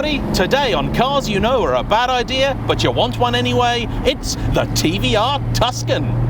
everybody. Today on Cars You Know Are a Bad Idea, but you want one anyway, it's the TVR Tuscan.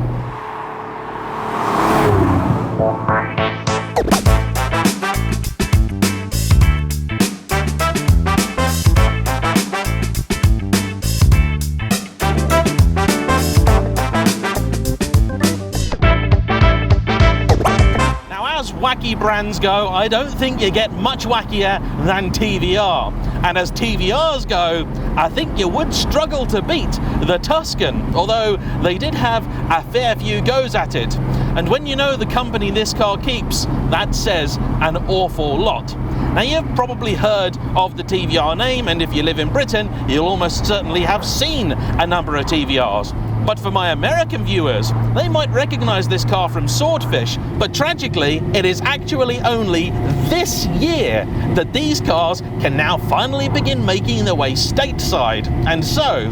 Wacky brands go, I don't think you get much wackier than TVR. And as TVRs go, I think you would struggle to beat the Tuscan, although they did have a fair few goes at it. And when you know the company this car keeps, that says an awful lot. Now, you've probably heard of the TVR name, and if you live in Britain, you'll almost certainly have seen a number of TVRs. But for my American viewers, they might recognize this car from Swordfish, but tragically, it is actually only this year that these cars can now finally begin making their way stateside. And so,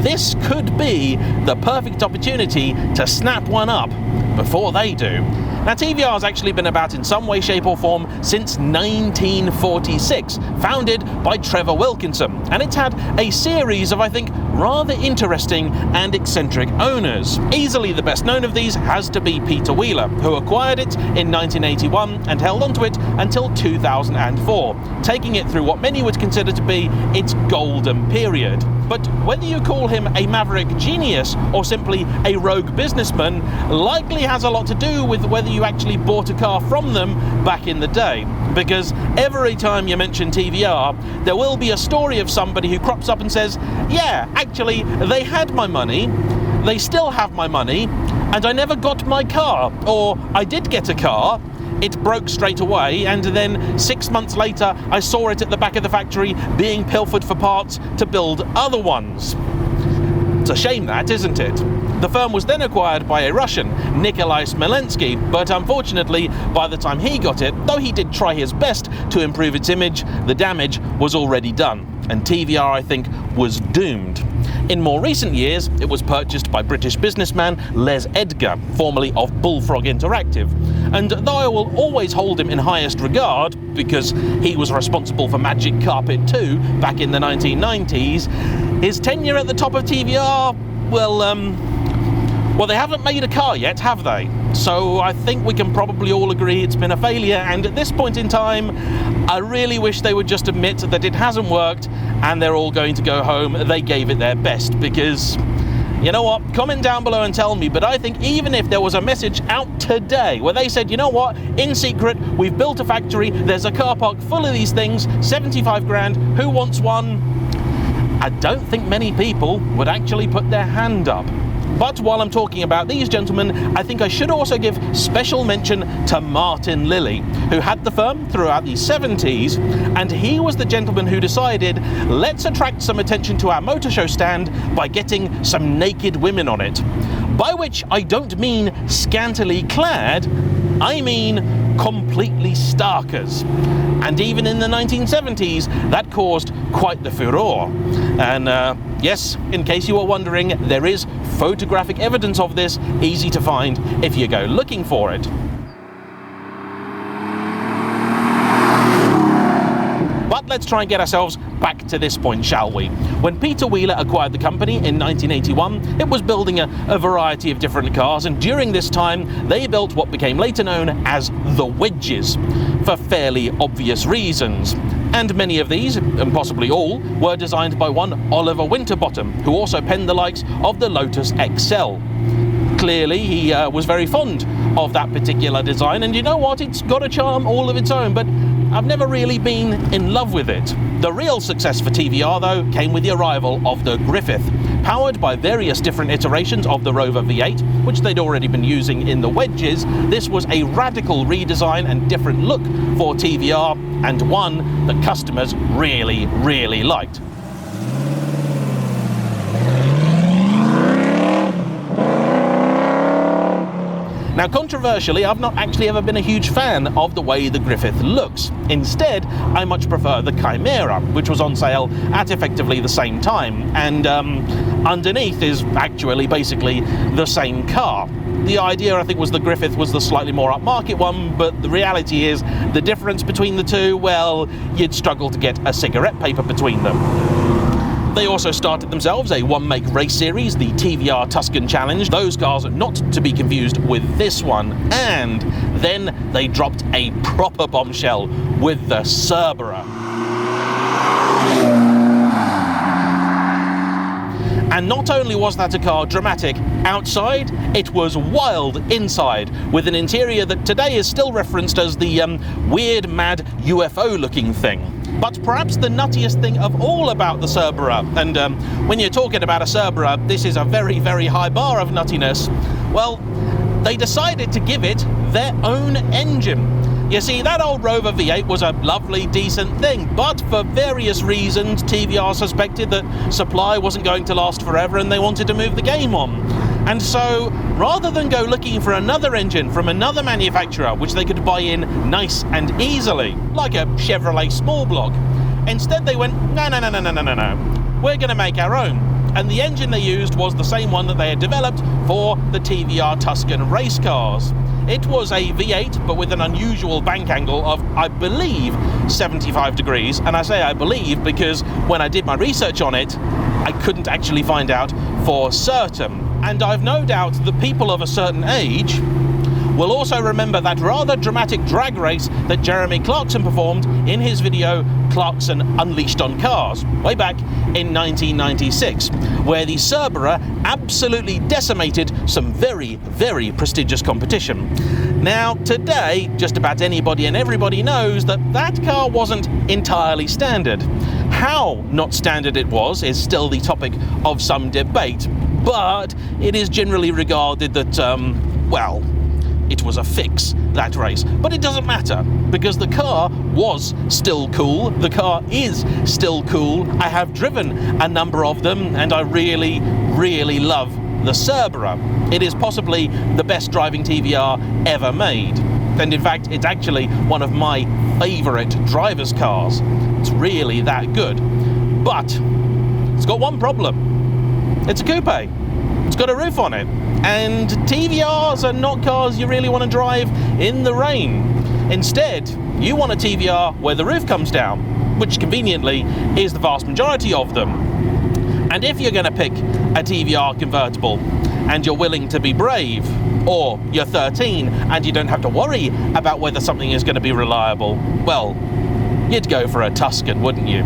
this could be the perfect opportunity to snap one up before they do. Now, TVR has actually been about in some way, shape or form since 1946, founded by Trevor Wilkinson, and it's had a series of, I think, rather interesting and eccentric owners. Easily the best known of these has to be Peter Wheeler, who acquired it in 1981 and held onto it until 2004, taking it through what many would consider to be its golden period. But whether you call him a maverick genius or simply a rogue businessman likely has a lot to do with whether you actually bought a car from them back in the day. Because every time you mention TVR, there will be a story of somebody who crops up and says, yeah, actually, they had my money, they still have my money, and I never got my car. Or I did get a car, it broke straight away, and then 6 months later I saw it at the back of the factory being pilfered for parts to build other ones. It's a shame that, isn't it? The firm was then acquired by a Russian, Nikolai Smolensky, but unfortunately, by the time he got it, though he did try his best to improve its image, the damage was already done, and TVR, I think, was doomed. In more recent years, it was purchased by British businessman Les Edgar, formerly of Bullfrog Interactive. And though I will always hold him in highest regard, because he was responsible for Magic Carpet 2 back in the 1990s, his tenure at the top of TVR, well, they haven't made a car yet, have they? So I think we can probably all agree it's been a failure, and at this point in time, I really wish they would just admit that it hasn't worked and they're all going to go home. They gave it their best, because, you know what, comment down below and tell me, but I think even if there was a message out today where they said, you know what, in secret, we've built a factory, there's a car park full of these things, 75 grand, who wants one? I don't think many people would actually put their hand up. But while I'm talking about these gentlemen, I think I should also give special mention to Martin Lilly, who had the firm throughout the 70s, and he was the gentleman who decided, let's attract some attention to our motor show stand by getting some naked women on it. By which I don't mean scantily clad, I mean completely starkers. And even in the 1970s, that caused quite the furore. And yes, in case you were wondering, there is photographic evidence of this, easy to find if you go looking for it. But let's try and get ourselves back to this point, shall we? When Peter Wheeler acquired the company in 1981, it was building a variety of different cars, and during this time, they built what became later known as the Wedges, for fairly obvious reasons. And many of these, and possibly all, were designed by one Oliver Winterbottom, who also penned the likes of the Lotus XL. Clearly, he was very fond of that particular design, and you know what, it's got a charm all of its own, but I've never really been in love with it. The real success for TVR, though, came with the arrival of the Griffith. Powered by various different iterations of the Rover V8, which they'd already been using in the Wedges, this was a radical redesign and different look for TVR, and one that customers really, really liked. Now, controversially, I've not actually ever been a huge fan of the way the Griffith looks. Instead, I much prefer the Chimera, which was on sale at effectively the same time, and underneath is actually basically the same car. The idea, I think, was the Griffith was the slightly more upmarket one, but the reality is the difference between the two, well, you'd struggle to get a cigarette paper between them. They also started themselves a one-make race series, the TVR Tuscan Challenge. Those cars are not to be confused with this one. And then they dropped a proper bombshell with the Cerbera. And not only was that a car dramatic outside, it was wild inside, with an interior that today is still referenced as the weird, mad UFO-looking thing. But perhaps the nuttiest thing of all about the Cerbera, and when you're talking about a Cerbera, this is a very, very high bar of nuttiness, well, they decided to give it their own engine. You see, that old Rover V8 was a lovely, decent thing, but for various reasons, TVR suspected that supply wasn't going to last forever and they wanted to move the game on. And so, rather than go looking for another engine from another manufacturer, which they could buy in nice and easily, like a Chevrolet small block, instead they went, no, we're going to make our own. And the engine they used was the same one that they had developed for the TVR Tuscan race cars. It was a V8, but with an unusual bank angle of, I believe, 75 degrees. And I say I believe because when I did my research on it, I couldn't actually find out for certain. And I've no doubt that people of a certain age will also remember that rather dramatic drag race that Jeremy Clarkson performed in his video Clarkson Unleashed on Cars, way back in 1996, where the Cerbera absolutely decimated some very, very prestigious competition. Now, today, just about anybody and everybody knows that that car wasn't entirely standard. How not standard it was is still the topic of some debate, but it is generally regarded that, well, it was a fix, that race. But it doesn't matter, because the car was still cool, the car is still cool. I have driven a number of them, and I really, really love the Cerbera. It is possibly the best driving TVR ever made. And in fact, it's actually one of my favourite driver's cars. It's really that good. But it's got one problem. It's a coupe. It's got a roof on it. And TVRs are not cars you really want to drive in the rain. Instead, you want a TVR where the roof comes down, which conveniently is the vast majority of them. And if you're going to pick a TVR convertible and you're willing to be brave, or you're 13 and you don't have to worry about whether something is going to be reliable, well, you'd go for a Tuscan, wouldn't you?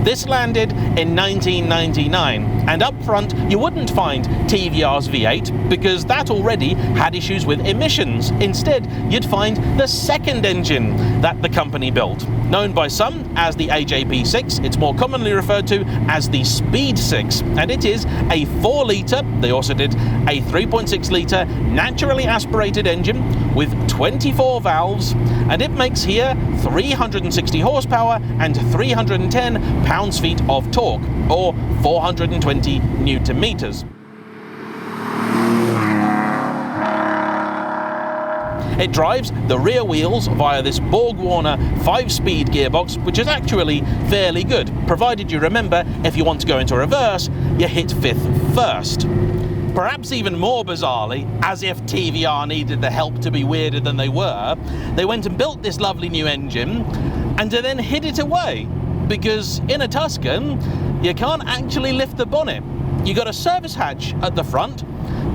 This landed in 1999, and up front you wouldn't find TVR's V8 because that already had issues with emissions. Instead, you'd find the second engine that the company built. Known by some as the AJP6, it's more commonly referred to as the Speed 6, and it is a 4-litre, they also did a 3.6-litre naturally aspirated engine with 24 valves, and it makes here 360 horsepower and 310 pounds-feet of torque, or 420 newton meters. It drives the rear wheels via this Borg-Warner 5-speed gearbox, which is actually fairly good, provided you remember if you want to go into reverse, you hit 5th first. Perhaps even more bizarrely, as if TVR needed the help to be weirder than they were, they went and built this lovely new engine and then hid it away. Because in a Tuscan, you can't actually lift the bonnet. You got a service hatch at the front,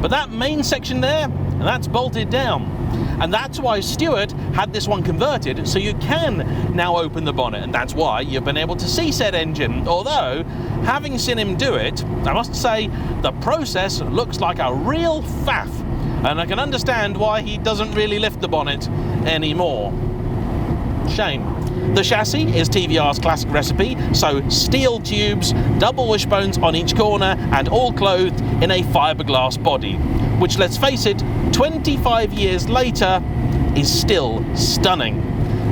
but that main section there, that's bolted down. And that's why Stuart had this one converted, so you can now open the bonnet, and that's why you've been able to see said engine. Although, having seen him do it, I must say, the process looks like a real faff, and I can understand why he doesn't really lift the bonnet anymore. Shame. The chassis is TVR's classic recipe, so steel tubes, double wishbones on each corner, and all clothed in a fiberglass body, which, let's face it, 25 years later is still stunning.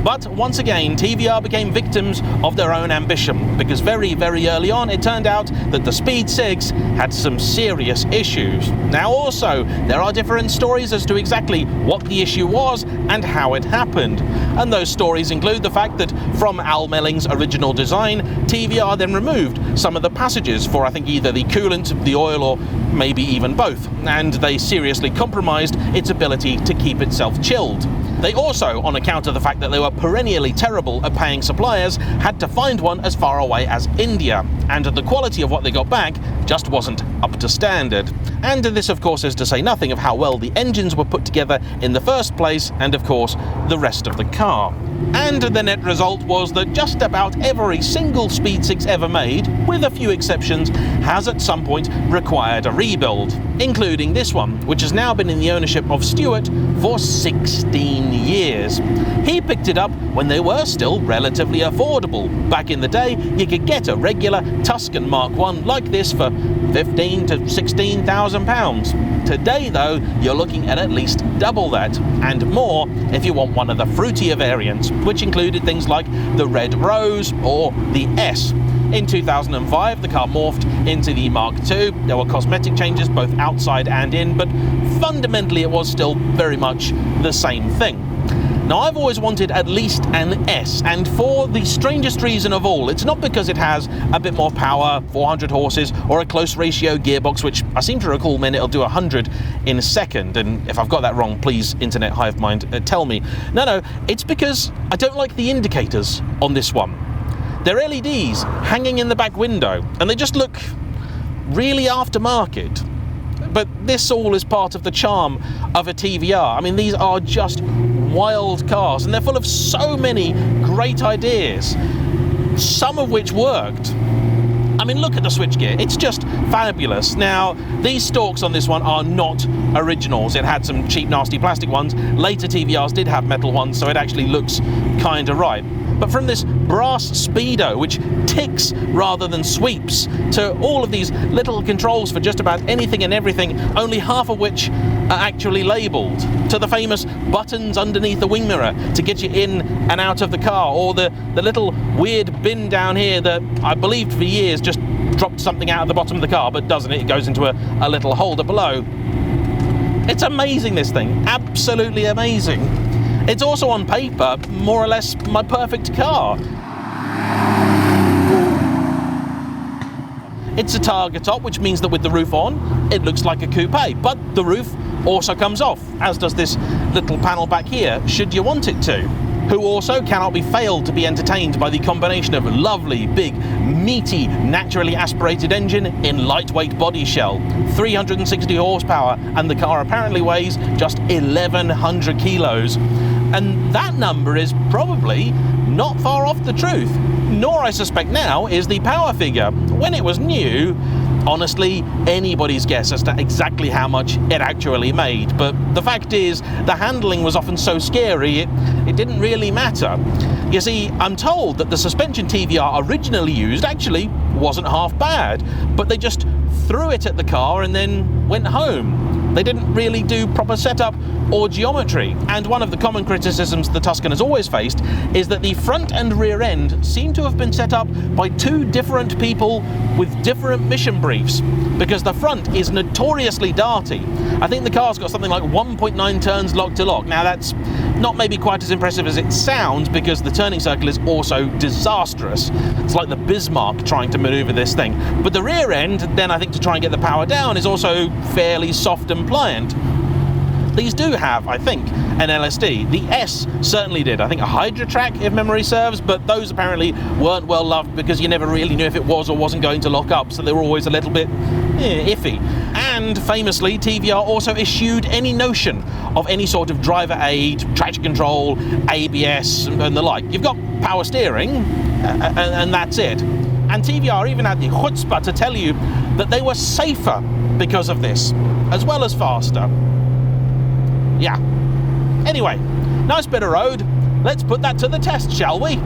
But once again, TVR became victims of their own ambition, because very, very early on it turned out that the Speed 6 had some serious issues. Now also, there are different stories as to exactly what the issue was and how it happened. And those stories include the fact that from Al Melling's original design, TVR then removed some of the passages for, I think, either the coolant, the oil, or maybe even both, and they seriously compromised its ability to keep itself chilled. They also, on account of the fact that they were perennially terrible at paying suppliers, had to find one as far away as India, and the quality of what they got back just wasn't up to standard. And this, of course, is to say nothing of how well the engines were put together in the first place, and of course, the rest of the car. And the net result was that just about every single Speed 6 ever made, with a few exceptions, has at some point required a rebuild, including this one, which has now been in the ownership of Stuart for 16 years. He picked it up when they were still relatively affordable. Back in the day, you could get a regular Tuscan Mark I like this for £15,000 to £16,000. Today, though, you're looking at least double that, and more if you want one of the fruitier variants, which included things like the Red Rose or the S. In 2005, the car morphed into the Mark II. There were cosmetic changes both outside and in, but fundamentally it was still very much the same thing. Now, I've always wanted at least an S, and for the strangest reason of all. It's not because it has a bit more power, 400 horses, or a close ratio gearbox, which I seem to recall meant it'll do 100 in a second, and if I've got that wrong, please, Internet Hive Mind, tell me. No, it's because I don't like the indicators on this one. They're LEDs hanging in the back window, and they just look really aftermarket. But this all is part of the charm of a TVR. I mean, these are just wild cars, and they're full of so many great ideas, some of which worked. I mean, look at the switchgear. It's just fabulous. Now, these stalks on this one are not originals. It had some cheap, nasty plastic ones. Later TVRs did have metal ones, so it actually looks kind of right. But from this brass speedo, which ticks rather than sweeps, to all of these little controls for just about anything and everything, only half of which are actually labelled, to the famous buttons underneath the wing mirror to get you in and out of the car, or the little weird bin down here that I believed for years just dropped something out of the bottom of the car, but doesn't it? It goes into a little holder below. It's amazing, this thing. Absolutely amazing. It's also on paper, more or less, my perfect car. It's a Targa top, which means that with the roof on, it looks like a coupe, but the roof also comes off, as does this little panel back here, should you want it to. Who also cannot be failed to be entertained by the combination of lovely, big, meaty, naturally aspirated engine in lightweight body shell, 360 horsepower, and the car apparently weighs just 1,100 kilos. And that number is probably not far off the truth, nor I suspect now is the power figure. When it was new, honestly, anybody's guess as to exactly how much it actually made, but the fact is, the handling was often so scary, it didn't really matter. You see, I'm told that the suspension TVR originally used actually wasn't half bad, but they just threw it at the car and then went home. They didn't really do proper setup or geometry, and one of the common criticisms the Tuscan has always faced is that the front and rear end seem to have been set up by two different people with different mission briefs, because the front is notoriously darty. I think the car's got something like 1.9 turns lock to lock. Now that's not maybe quite as impressive as it sounds, because the turning circle is also disastrous. It's like the Bismarck trying to maneuver this thing. But the rear end, then I think to try and get the power down, is also fairly soft and pliant. These do have, I think, an LSD. The S certainly did. I think a Hydra-Track, if memory serves, but those apparently weren't well loved because you never really knew if it was or wasn't going to lock up, so they were always a little bit iffy. And famously, TVR also eschewed any notion of any sort of driver aid, traction control, ABS, and the like. You've got power steering, and that's it. And TVR even had the chutzpah to tell you that they were safer because of this, as well as faster. Yeah. Anyway, nice bit of road. Let's put that to the test, shall we?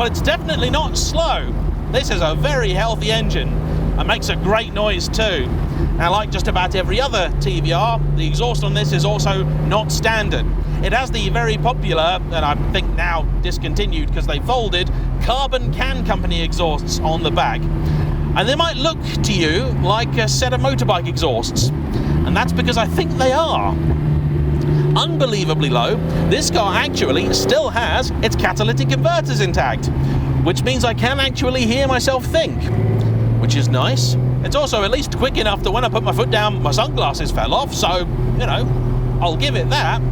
Well, it's definitely not slow. This is a very healthy engine and makes a great noise too. Now, like just about every other TVR, the exhaust on this is also not standard. It has the very popular, and I think now discontinued because they folded, Carbon Can Company exhausts on the back. And they might look to you like a set of motorbike exhausts, and that's because I think they are. Unbelievably low, this car actually still has its catalytic converters intact, which means I can actually hear myself think, which is nice. It's also at least quick enough that when I put my foot down, my sunglasses fell off, so, you know, I'll give it that.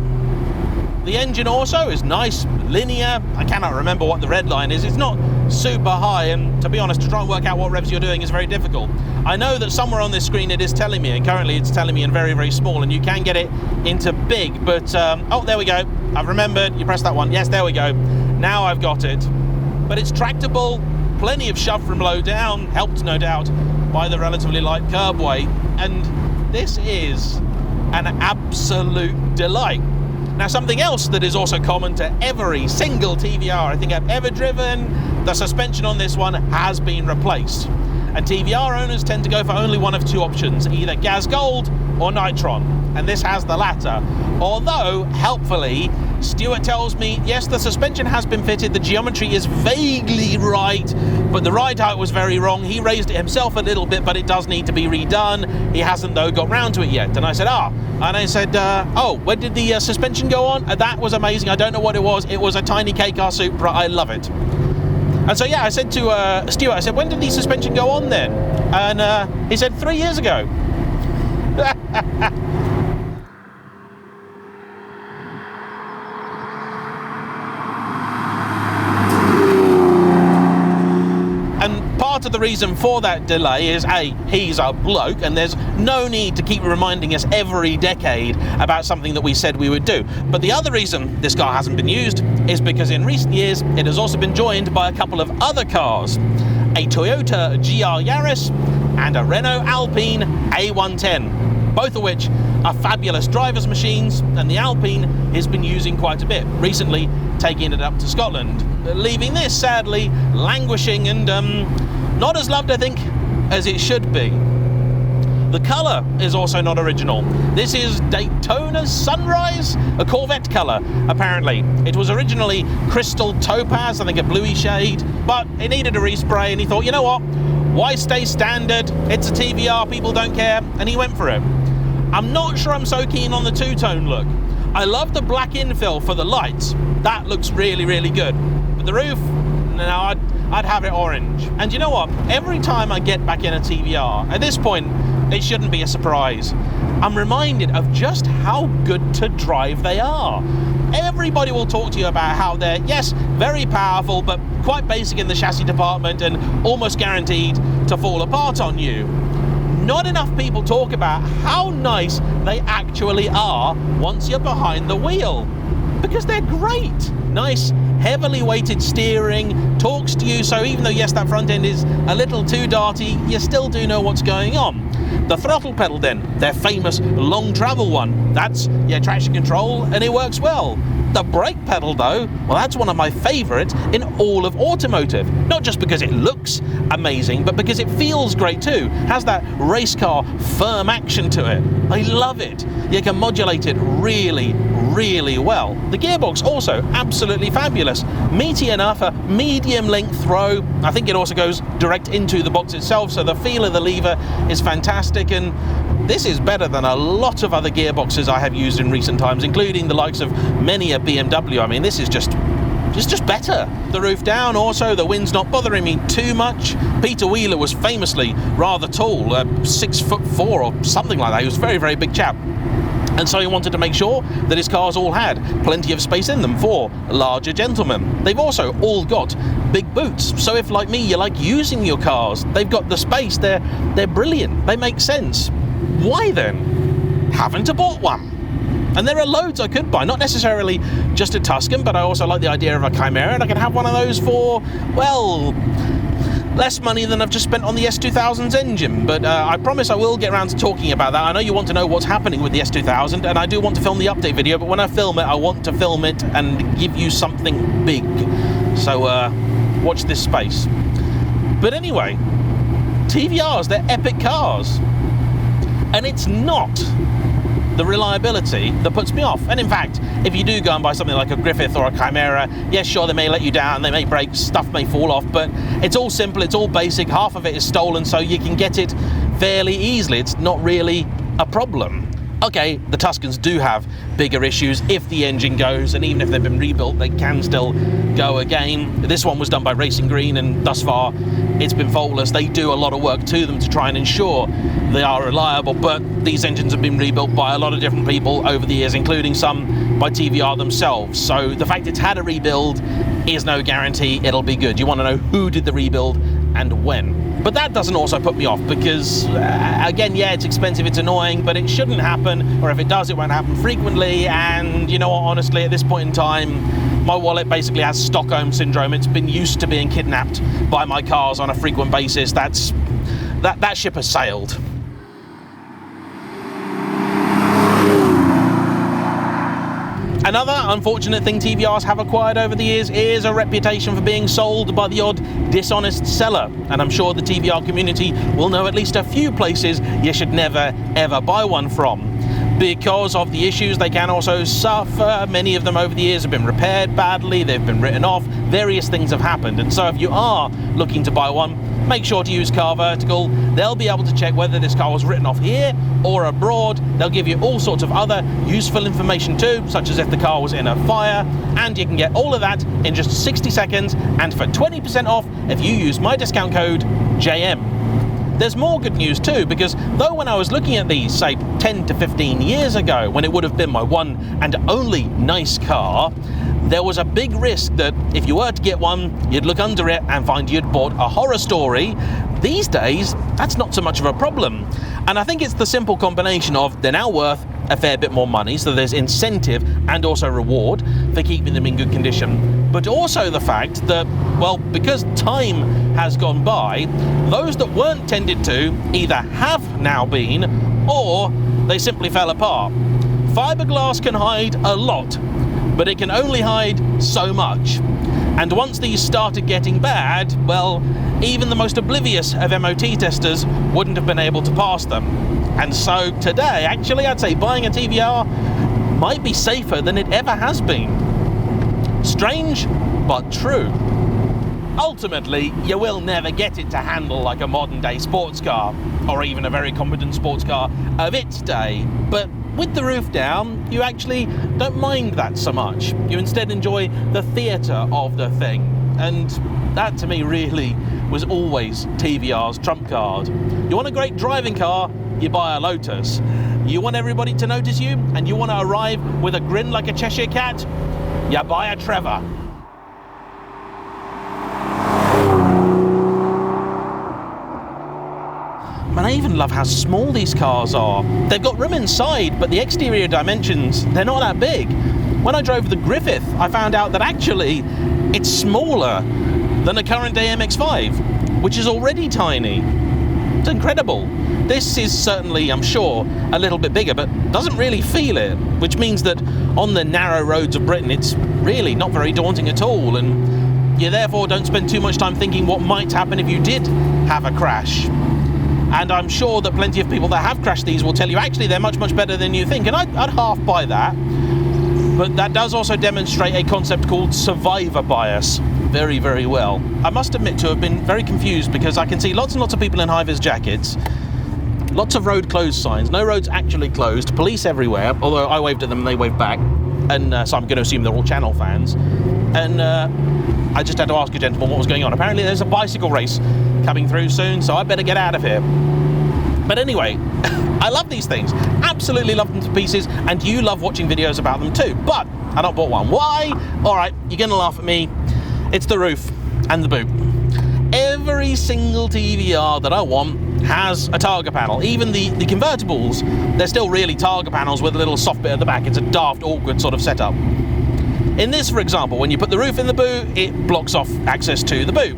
The engine also is nice, linear. I cannot remember what the red line is. It's not super high, and to be honest, to try and work out what revs you're doing is very difficult. I know that somewhere on this screen it is telling me, and currently it's telling me in very, very small, and you can get it into big, but, oh, there we go. I've remembered. You press that one. Yes, there we go. Now I've got it. But it's tractable, plenty of shove from low down, helped no doubt by the relatively light curb weight, and this is an absolute delight. Now, something else that is also common to every single TVR I think I've ever driven, the suspension on this one has been replaced. And TVR owners tend to go for only one of two options, either gas gold or nitron, and this has the latter. Although, helpfully, Stuart tells me, yes, the suspension has been fitted, the geometry is vaguely right, but the ride height was very wrong. He raised it himself a little bit, but it does need to be redone. He hasn't, though, got round to it yet. And I said, and I said, oh, when did the suspension go on? That was amazing. I don't know what it was. It was a tiny K-Car Supra. I love it. And so, yeah, I said to Stuart, I said, when did the suspension go on then? And he said, 3 years ago. And part of the reason for that delay is, A, he's a bloke, and there's no need to keep reminding us every decade about something that we said we would do. But the other reason this car hasn't been used is because in recent years it has also been joined by a couple of other cars, a Toyota GR Yaris and a Renault Alpine A110, both of which are fabulous driver's machines, and the Alpine has been using quite a bit, recently taking it up to Scotland, leaving this sadly languishing and not as loved, I think, as it should be. The colour is also not original. This is Daytona's Sunrise, a Corvette colour, apparently. It was originally crystal topaz, I think a bluey shade, but it needed a respray, and he thought, you know what, why stay standard? It's a TVR, people don't care, and he went for it. I'm not sure I'm so keen on the two-tone look. I love the black infill for the lights. That looks really, really good. But the roof, no, I'd have it orange. And you know what? Every time I get back in a TVR, at this point, it shouldn't be a surprise, I'm reminded of just how good to drive they are. Everybody will talk to you about how they're, yes, very powerful, but quite basic in the chassis department and almost guaranteed to fall apart on you. Not enough people talk about how nice they actually are once you're behind the wheel, because they're great. Nice, heavily weighted steering, talks to you, so even though, yes, that front end is a little too darty, you still do know what's going on. The throttle pedal then, their famous long travel one, that's your traction control and it works well. The brake pedal though, well, that's one of my favourites in all of automotive. Not just because it looks amazing, but because it feels great too. Has that race car firm action to it. I love it. You can modulate it really, really well. The gearbox also absolutely fabulous. Meaty enough, a medium length throw. I think it also goes direct into the box itself, so the feel of the lever is fantastic, and this is better than a lot of other gearboxes I have used in recent times, including the likes of many a BMW. I mean, this is just better. The roof down also, the wind's not bothering me too much. Peter Wheeler was famously rather tall, 6'4" or something like that. He was a very, very big chap. And so he wanted to make sure that his cars all had plenty of space in them for larger gentlemen. They've also all got big boots. So if, like me, you like using your cars, they've got the space, they're brilliant, they make sense. Why then haven't I bought one? And there are loads I could buy, not necessarily just a Tuscan, but I also like the idea of a Chimera, and I can have one of those for, well, less money than I've just spent on the S2000's engine. But I promise I will get around to talking about that. I know you want to know what's happening with the S2000, and I do want to film the update video, but when I film it, I want to film it and give you something big. So watch this space. But anyway, TVRs, they're epic cars. And it's not the reliability that puts me off. And in fact, if you do go and buy something like a Griffith or a Chimera, yes, sure, they may let you down, they may break, stuff may fall off, but it's all simple, it's all basic, half of it is stolen, so you can get it fairly easily. It's not really a problem. Okay, the Tuscans do have bigger issues if the engine goes, and even if they've been rebuilt, they can still go again. This one was done by Racing Green, and thus far it's been faultless. They do a lot of work to them to try and ensure they are reliable, but these engines have been rebuilt by a lot of different people over the years, including some by TVR themselves. So the fact it's had a rebuild is no guarantee it'll be good. You want to know who did the rebuild and when. But that doesn't also put me off because, again, yeah, it's expensive, it's annoying, but it shouldn't happen, or if it does, it won't happen frequently. And you know what, honestly, at this point in time, my wallet basically has Stockholm syndrome. It's been used to being kidnapped by my cars on a frequent basis. That ship has sailed. Another unfortunate thing TVRs have acquired over the years is a reputation for being sold by the odd dishonest seller. And I'm sure the TVR community will know at least a few places you should never ever buy one from. Because of the issues they can also suffer, many of them over the years have been repaired badly, they've been written off, various things have happened. And so if you are looking to buy one, make sure to use CarVertical. They'll be able to check whether this car was written off here or abroad. They'll give you all sorts of other useful information too, such as if the car was in a fire, and you can get all of that in just 60 seconds and for 20% off if you use my discount code JAYEMM. There's more good news too, because though when I was looking at these, say 10 to 15 years ago, when it would have been my one and only nice car, there was a big risk that if you were to get one, you'd look under it and find you'd bought a horror story. These days, that's not so much of a problem. And I think it's the simple combination of they're now worth a fair bit more money, so there's incentive and also reward for keeping them in good condition. But also the fact that, well, because time has gone by, those that weren't tended to either have now been, or they simply fell apart. Fiberglass can hide a lot, but it can only hide so much. And once these started getting bad, well, even the most oblivious of MOT testers wouldn't have been able to pass them. And so today, actually, I'd say buying a TVR might be safer than it ever has been. Strange, but true. Ultimately, you will never get it to handle like a modern-day sports car, or even a very competent sports car of its day, but with the roof down, you actually don't mind that so much. You instead enjoy the theatre of the thing, and that to me really was always TVR's trump card. You want a great driving car, you buy a Lotus. You want everybody to notice you, and you want to arrive with a grin like a Cheshire cat, you buy a Trevor. And I even love how small these cars are. They've got room inside, but the exterior dimensions, they're not that big. When I drove the Griffith, I found out that actually it's smaller than a current JAYEMM X5, which is already tiny. It's incredible. This is certainly, I'm sure, a little bit bigger, but doesn't really feel it, which means that on the narrow roads of Britain, it's really not very daunting at all, and you therefore don't spend too much time thinking what might happen if you did have a crash. And I'm sure that plenty of people that have crashed these will tell you actually they're much, much better than you think. And I'd half buy that. But that does also demonstrate a concept called survivor bias very, very well. I must admit to have been very confused because I can see lots and lots of people in high-vis jackets, lots of road closed signs, no roads actually closed, police everywhere, although I waved at them and they waved back. And so I'm going to assume they're all Channel fans. And I just had to ask a gentleman what was going on. Apparently there's a bicycle race coming through soon, so I better get out of here. But anyway, I love these things. Absolutely love them to pieces, and you love watching videos about them too. But I don't bought one. Why? Alright, you're going to laugh at me. It's the roof and the boot. Every single TVR that I want has a Targa panel. Even the convertibles, they're still really Targa panels with a little soft bit at the back. It's a daft, awkward sort of setup. In this, for example, when you put the roof in the boot, it blocks off access to the boot.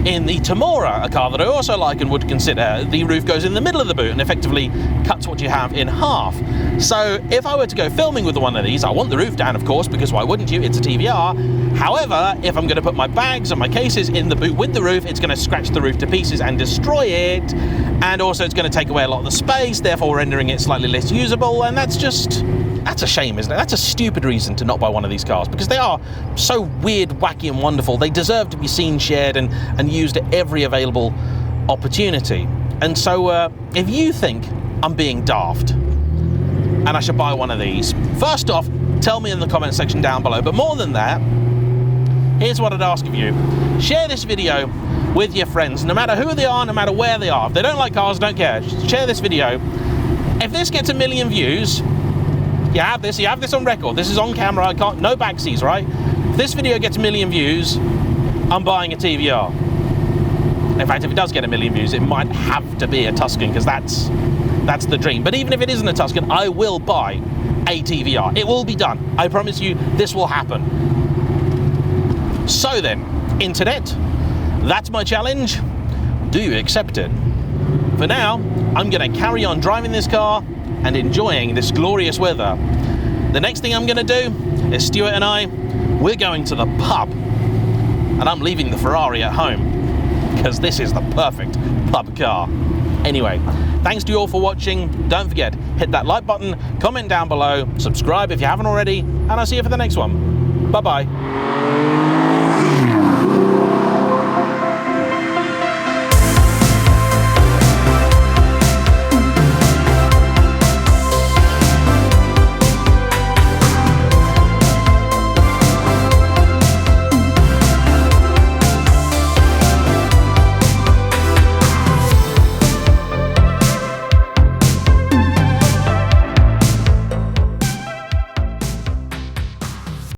In the Tamora, a car that I also like and would consider, the roof goes in the middle of the boot and effectively cuts what you have in half. So if I were to go filming with one of these, I want the roof down, of course, because why wouldn't you? It's a TVR. However, if I'm going to put my bags and my cases in the boot with the roof, it's going to scratch the roof to pieces and destroy it. And also it's going to take away a lot of the space, therefore rendering it slightly less usable. And that's a shame, isn't it? That's a stupid reason to not buy one of these cars, because they are so weird, wacky and wonderful. They deserve to be seen, shared and used at every available opportunity. And so if you think I'm being daft and I should buy one of these, first off, tell me in the comment section down below. But more than that, here's what I'd ask of you. Share this video with your friends, no matter who they are, no matter where they are. If they don't like cars, don't care. Just share this video. If this gets 1 million views, you have this on record. This is on camera. I can't, no backseas, right? If this video gets 1 million views, I'm buying a TVR. In fact, if it does get 1 million views, it might have to be a Tuscan, because that's the dream. But even if it isn't a Tuscan, I will buy a TVR. It will be done. I promise you, this will happen. So then, internet, that's my challenge. Do you accept it? For now, I'm going to carry on driving this car and enjoying this glorious weather. The next thing I'm going to do is Stuart and I, we're going to the pub. And I'm leaving the Ferrari at home, because this is the perfect pub car. Anyway, thanks to you all for watching. Don't forget, hit that like button, comment down below, subscribe if you haven't already, and I'll see you for the next one. Bye-bye.